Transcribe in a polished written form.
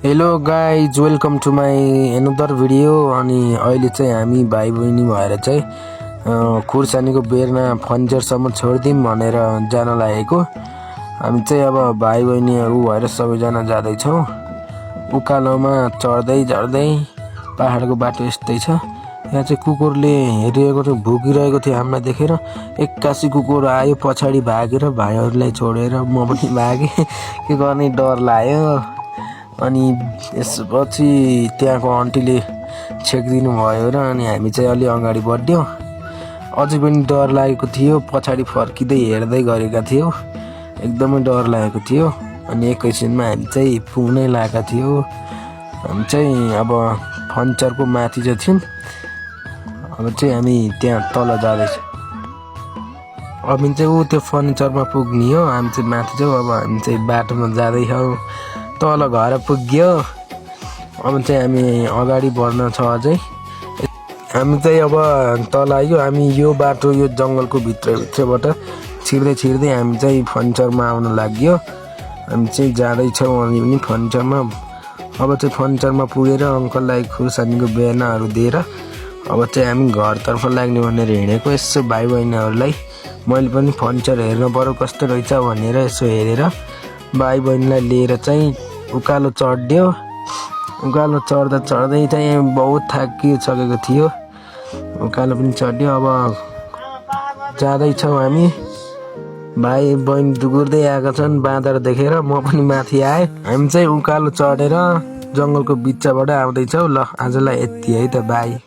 Hello guys, welcome to my another video. अनि अहिले चाहिँ हामी भाइ बहिनी भएर चाहिँ खुर्सानीको बेरमा फन्चरसम्म छोडिदिउँ भनेर जान लागेको। हामी चाहिँ अब भाइ बहिनीहरू भएर सबैजना जाँदैछौँ। उकालोमा चढ्दै झर्दै पहाडको बाटो यस्तै छ। यहाँ चाहिँ कुकुरले हेरिरहेको थियो, भुकिरहेको थियो हामीलाई देखेर। एक्कासी कुकुर आयो, पछाडि भागेर भाइहरूलाई छोडेर म पनि भागेँ। के गर्ने, डर लाग्यो। अनि यसपछि त्यहाँको आन्टीले छेकिदिनु भयो र अनि हामी चाहिँ अलि अगाडि बढ्यौँ। अझै पनि डर लागेको थियो, पछाडि फर्किँदै हेर्दै गरेका थियौँ। एकदमै डर लागेको थियो। अनि एकैछिनमा हामी चाहिँ पुग्नै लागेका थियौँ। हामी चाहिँ अब फन्चरको माथि चाहिँ थियौँ। अब चाहिँ हामी त्यहाँ तल जाँदैछौँ। अब चाहिँ ऊ त्यो फर्निचरमा पुग्ने हो, हामी चाहिँ माथि छौँ। अब हामी चाहिँ बाटोमा जाँदैछौँ, तल घर पुग्यो। अब चाहिँ हामी अगाडि बढ्न छ अझै। हामी चाहिँ अब तल आयो। हामी यो बाटो, यो जङ्गलको भित्रबाट छिर्दै हामी चाहिँ फर्निचरमा आउन लाग्यो। हामी चाहिँ जाँदैछौँ अनि पनि फर्निचरमा। अब चाहिँ फर्निचरमा पुगेर अङ्कललाई खुर्सानीको बेनाहरू दिएर अब चाहिँ हामी घरतर्फ लाग्ने भनेर हिँडेको। यसो भाइ बहिनीहरूलाई मैले पनि फर्निचर हेर्नु पर्यो कस्तो रहेछ भनेर यसो हेरेर भाइ बहिनीलाई लिएर चाहिँ उकालो चढ्यो। उकालो चढ्दै चाहिँ बहुत थाकिसकेको थियो। उकालो पनि चढ्यो। अब जाँदैछौँ हामी। भाइ बहिनी दुगुर्दै आएका छन् बाँदर देखेर। म पनि माथि आएँ। हामी चाहिँ उकालो चढेर जङ्गलको बिचबाट आउँदैछौँ। ल, आजलाई यति है त, बाई।